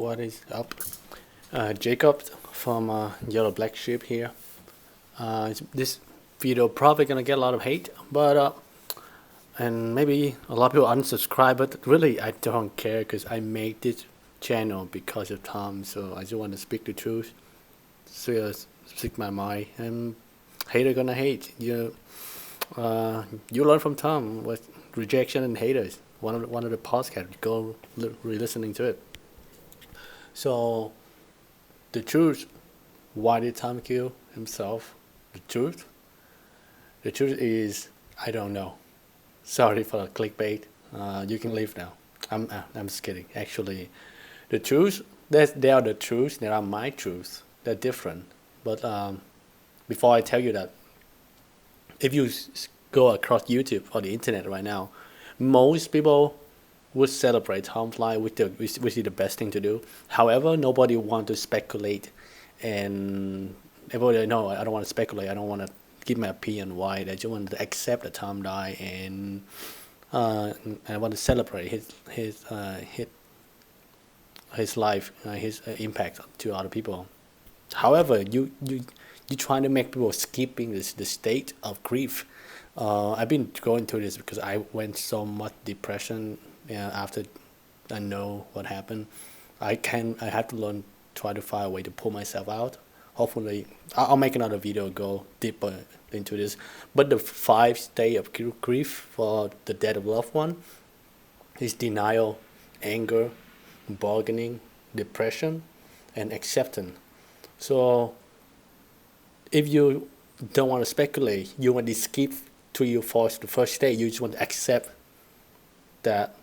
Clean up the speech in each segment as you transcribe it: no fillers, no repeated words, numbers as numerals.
What is up? Jacob from Yellow Black Sheep here. This video probably gonna get a lot of hate, but and maybe a lot of people unsubscribe. But really, I don't care because I made this channel because of Tom. So I just want to speak the truth, so speak my mind, and hater gonna hate. You learn from Tom with rejection and haters. One of the podcasts. Go re-listening to it. So the truth, why did Tom kill himself? The truth? The truth is, I don't know. Sorry for the clickbait. You can leave now. I'm just kidding. Actually, the truth, they are the truths. They are my truths. They're different. But before I tell you that, if you go across YouTube or the internet right now, most people would celebrate Tom fly, which is the best thing to do. However, nobody want to speculate, and everybody know I don't want to speculate. I don't want to give my opinion why. I just want to accept that Tom died, and I want to celebrate his life, his impact to other people. However, you trying to make people skipping the state of grief. I've been going through this because I went so much depression after I know what happened. I have to learn, try to find a way to pull myself out. Hopefully, I'll make another video go deeper into this. But the 5 state of grief for the death of loved one is denial, anger, bargaining, depression, and acceptance. So if you don't want to speculate, you want to skip to your first the first stage. You just want to accept that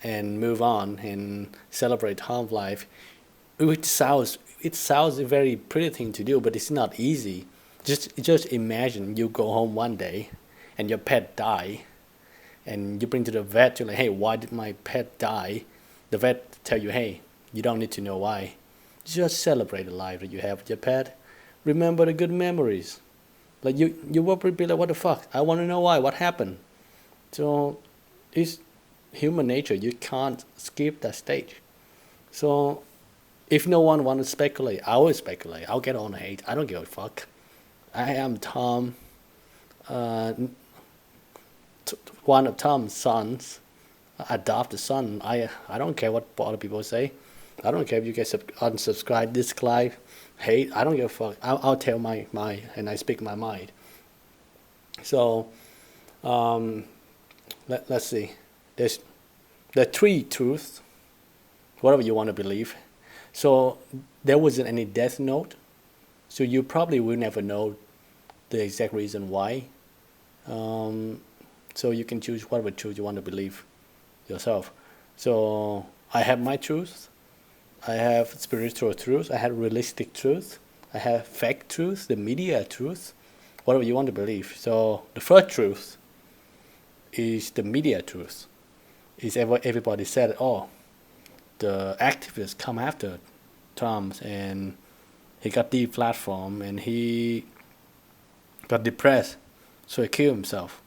and move on and celebrate home life, which sounds a very pretty thing to do, but it's not easy. Just imagine you go home one day and your pet die, and you bring to the vet. You're like, hey, why did my pet die? The vet tell you, hey, you don't need to know why. Just celebrate the life that you have with your pet. Remember the good memories. Like you will be like, what the fuck? I want to know why. What happened? So it's human nature. You can't skip that stage. So if no one wants to speculate, I will speculate. I'll get on hate. I don't give a fuck. I am Tom, uh, one of Tom's sons, adopted son. I don't care what other people say. I don't care if you guys unsubscribe, dislike, hate. I don't give a fuck. I'll tell my and I speak my mind. So let's see. There's there are three truths, whatever you want to believe. So there wasn't any death note. So you probably will never know the exact reason why. Um, so you can choose whatever truth you want to believe yourself. So I have my truth. I have spiritual truth. I have realistic truth. I have fact truth, the media truth, whatever you want to believe. So the first truth is the media truth. Is everybody said, oh, the activists come after Trump and he got deplatformed and he got depressed, so he killed himself.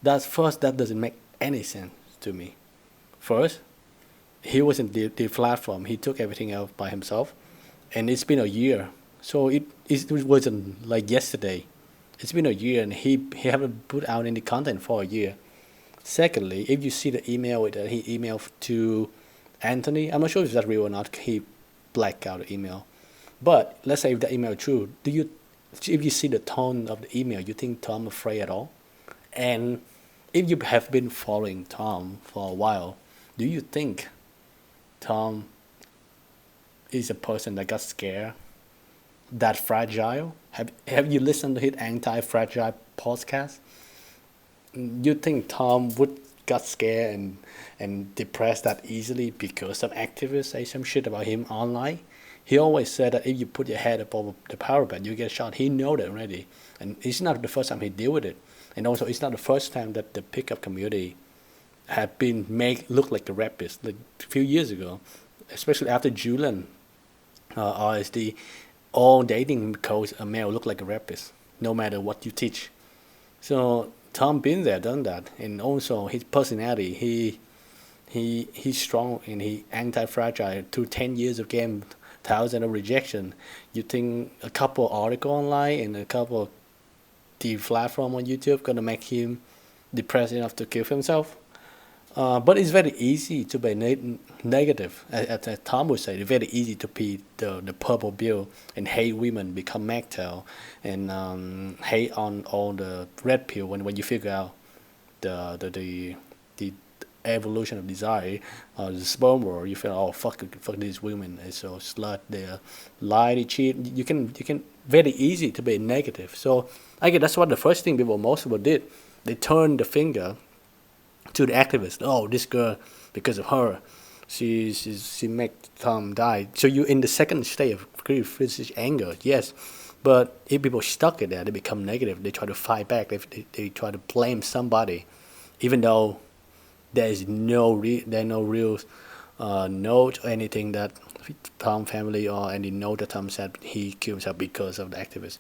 That doesn't make any sense to me. First, he wasn't deplatformed. He took everything else by himself, and it's been a year. So it wasn't like yesterday. It's been a year, and he haven't put out any content for a year. Secondly, if you see the email that he emailed to Anthony, I'm not sure if that's real or not. He blacked out the email. But let's say if the email is true, if you see the tone of the email, you think Tom afraid at all? And if you have been following Tom for a while, do you think Tom is a person that got scared, that fragile? Have you listened to his anti-fragile podcast? You think Tom would got scared and depressed that easily because some activists say some shit about him online? He always said that if you put your head above the power band, you get shot. He know that already, and it's not the first time he deal with it. And also, it's not the first time that the pickup community had been made look like a rapist. Like a few years ago, especially after Julian RSD, all dating codes a male look like a rapist, no matter what you teach. So Tom been there, done that, and also his personality. he's strong and he anti-fragile through 10 years of game, thousands of rejection. You think a couple article online and a couple the platform on YouTube gonna make him depressed enough to kill himself? But it's very easy to be negative. As Tom would say, it's very easy to be the purple bill and hate women, become MAGTOW, and hate on all the red pill when you figure out the evolution of desire, the sperm world. You feel, oh, fuck these women, they're so slut, they lie, they cheat. You can very easy to be negative. So I guess that's what the first thing most people did. They turned the finger to the activist. Oh, this girl, because of her, she make Tom die. So you in the second state of grief, this is anger, yes. But if people stuck in there, they become negative. They try to fight back. They try to blame somebody, even though there is no real note or anything that Tom family or any note that Tom said he killed himself because of the activist.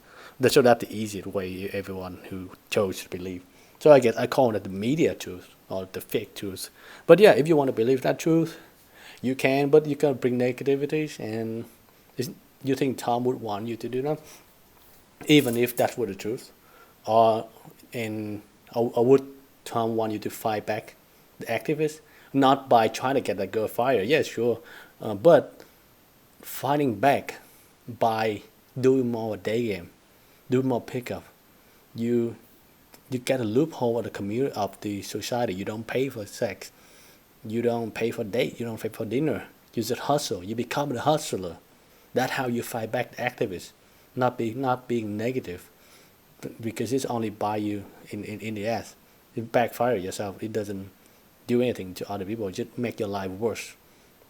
So that's the easiest way everyone who chose to believe. So I guess I call it the media truth or the fake truth. But yeah, if you want to believe that truth, you can, but you can bring negativities. And you think Tom would want you to do that, even if that were the truth, or would Tom want you to fight back the activists, not by trying to get that girl fired? Yes, sure, but fighting back by doing more day game, doing more pickup. You get a loophole of the community of the society. You don't pay for sex, you don't pay for date, you don't pay for dinner. You just hustle. You become the hustler. That's how you fight back the activists, not being negative, because it's only by you in the ass. It backfire yourself. It doesn't do anything to other people. It just make your life worse.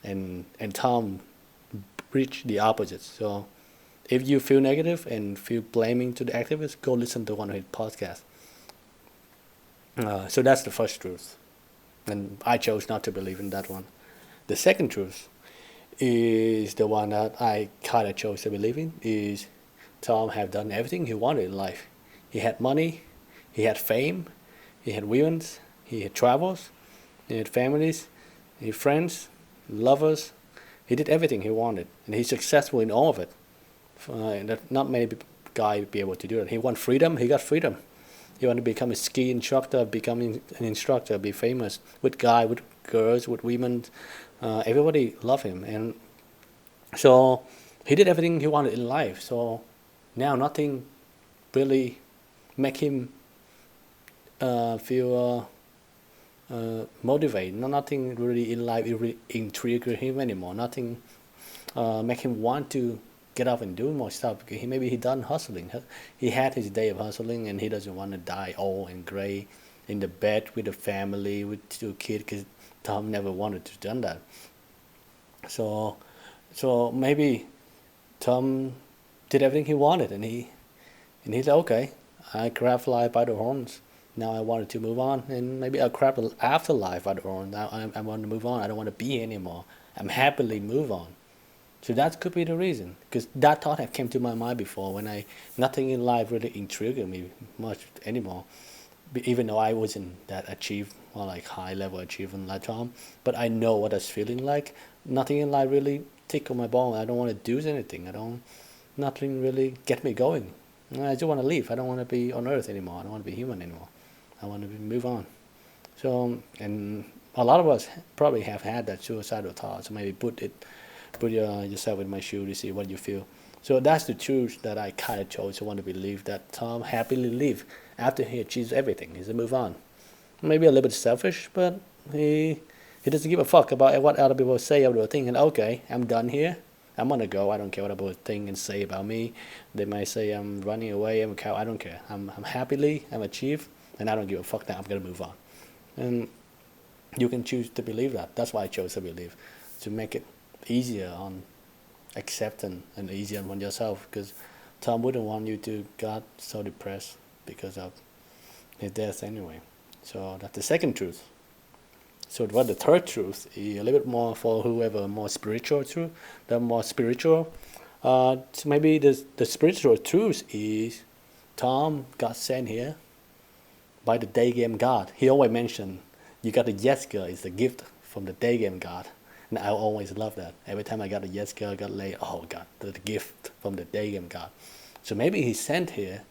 And Tom reached the opposite. So if you feel negative and feel blaming to the activists, go listen to one of his podcasts. So that's the first truth, and I chose not to believe in that one. The second truth is the one that I kind of chose to believe in. Is Tom have done everything he wanted in life. He had money, he had fame, he had women, he had travels, he had families, he had friends, lovers. He did everything he wanted, and he's successful in all of it. That not many guys be able to do that. He want freedom, he got freedom. He want to become a ski instructor, become an instructor, be famous with guys, with girls, with women. Everybody love him, and so he did everything he wanted in life. So now nothing really make him feel motivated. Nothing really in life really intrigue him anymore. Nothing make him want to get up and do more stuff. Because maybe he done hustling. He had his day of hustling, and he doesn't want to die old and gray in the bed with the family with 2 kids. Because Tom never wanted to done that. So maybe Tom did everything he wanted, and he said, okay, I grabbed life by the horns. Now I wanted to move on, and maybe I'll grab the afterlife by the horns. Now I want to move on. I don't want to be here anymore. I'm happily move on. So that could be the reason, because that thought had came to my mind before when nothing in life really intrigued me much anymore, even though I wasn't that achieved or like high level achievement like Tom, but I know what that's feeling like. Nothing in life really tickle my bone. I don't want to do anything. Nothing really get me going. I just want to leave. I don't want to be on Earth anymore. I don't want to be human anymore. I want to move on. So, and a lot of us probably have had that suicidal thoughts. So maybe put yourself in my shoe to see what you feel. So that's the truth that I kind of chose to want to believe, that Tom happily live after he achieves everything. He's a move on. Maybe a little bit selfish, but he doesn't give a fuck about what other people say or think. And okay, I'm done here. I'm gonna go. I don't care what people think and say about me. They might say I'm running away. I'm a cow. I don't care. I'm happily. I'm achieved, and I don't give a fuck. Now I'm gonna move on. And you can choose to believe that. That's why I chose to believe, to make it easier on accepting and easier on yourself, because Tom wouldn't want you to get so depressed because of his death anyway. So that's the second truth. So what the third truth is a little bit more for whoever more spiritual truth, the more spiritual. So maybe the spiritual truth is Tom got sent here by the day game God. He always mentioned you got the yes girl is the gift from the day game God. And I always love that. Every time I got a yes girl, got laid, oh God, the gift from the day game God. So maybe he sent here,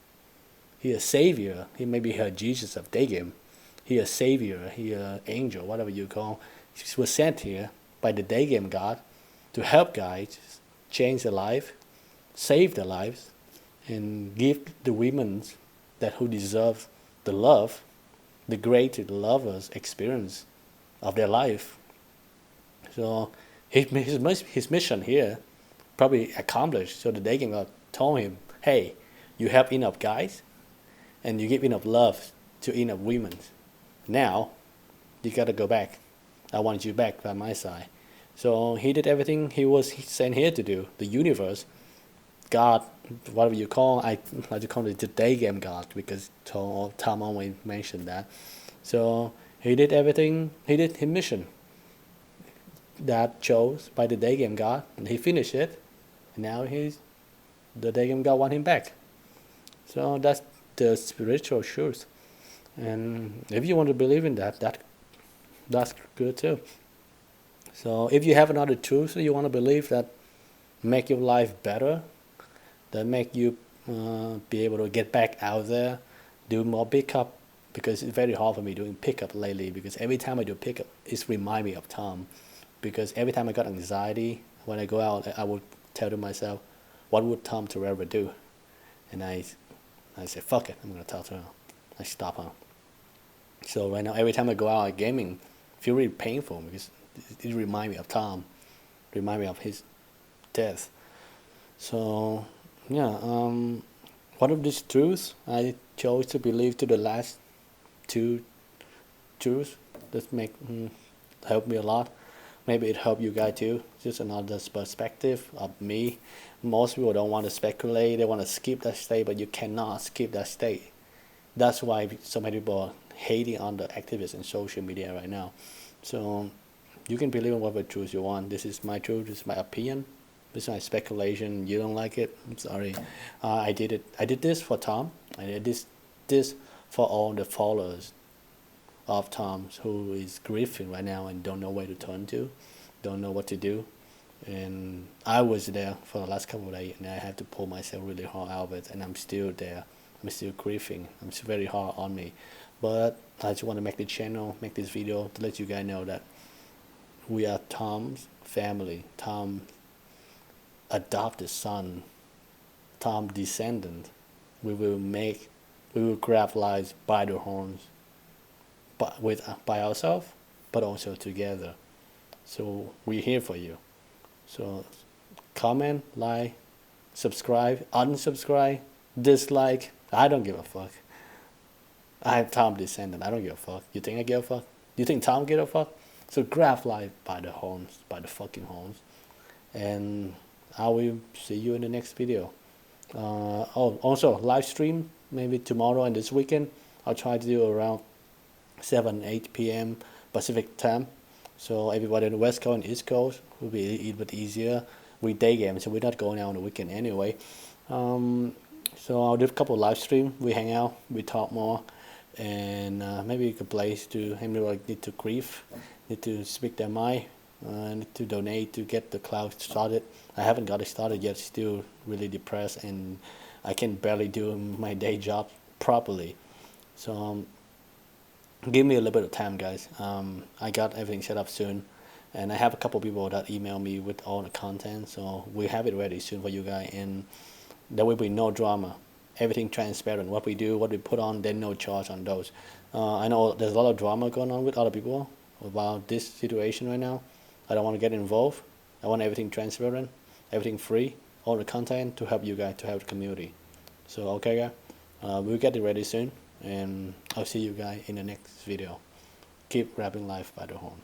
he a savior, he maybe a Jesus of day game. He a savior, he a angel, whatever you call. He was sent here by the day game God to help guys change their life, save their lives, and give the women that who deserve the love, the great lovers experience of their life. So his mission here probably accomplished. So the day game God told him, hey, you have enough guys and you give enough love to enough women. Now you gotta go back. I want you back by my side. So he did everything he was sent here to do. The universe, God, whatever you call, I like to call it the day game God because Tom always mentioned that. So he did everything. He did his mission that chose by the day game God, and he finished it. And now the day game God want him back. So that's the spiritual truth. And if you want to believe in that's good too. So if you have another truth that you want to believe that make your life better, that make you be able to get back out there, do more pickup, because it's very hard for me doing pickup lately, because every time I do pickup, it reminds me of Tom. Because every time I got anxiety, when I go out, I would tell to myself, what would Tom Torero do? And I say, fuck it, I'm going to tell to him. I stop him. So right now, every time I go out gaming, I feel really painful because it reminds me of Tom, remind me of his death. So yeah, one of these truths I chose to believe to the last two truths that help me a lot. Maybe it helped you guys too. Just another perspective of me. Most people don't want to speculate. They want to skip that state, but you cannot skip that state. That's why so many people are hating on the activists in social media right now. So you can believe in whatever truth you want. This is my truth. This is my opinion. This is my speculation. You don't like it? I'm sorry. I did it. I did this for Tom. I did this for all the followers of Tom's who is grieving right now and don't know where to turn to, don't know what to do. And I was there for the last couple of days, and I had to pull myself really hard out of it, and I'm still there. I'm still grieving. It's very hard on me. But I just want to make the channel, make this video to let you guys know that we are Tom's family, Tom's adopted son, Tom's descendant. We will grab lives by the horns, but by ourselves, but also together. So we're here for you. So comment, like, subscribe, unsubscribe, dislike. I don't give a fuck. I'm Tom descendant. I don't give a fuck. You think I give a fuck? You think Tom give a fuck? So grab life by the horns, by the fucking horns. And I will see you in the next video. Also live stream maybe tomorrow and this weekend. I'll try to do around 7-8 p.m. Pacific time. So everybody on the West Coast and East Coast will be a little bit easier. We day game, so we're not going out on the weekend anyway. So I'll do a couple of live stream. We hang out, we talk more, and maybe a place to anybody need to grieve, need to speak their mind, need to donate to get the cloud started. I haven't got it started yet. Still really depressed, and I can barely do my day job properly. So give me a little bit of time, guys. I got everything set up soon, and I have a couple people that email me with all the content, so we have it ready soon for you guys, and there will be no drama. Everything transparent. What we do, what we put on, then no charge on those. I know there's a lot of drama going on with other people about this situation right now. I don't want to get involved. I want everything transparent, everything free, all the content to help you guys, to help the community. So okay, guys, we'll get it ready soon, and I'll see you guys in the next video. Keep grabbing life by the horn.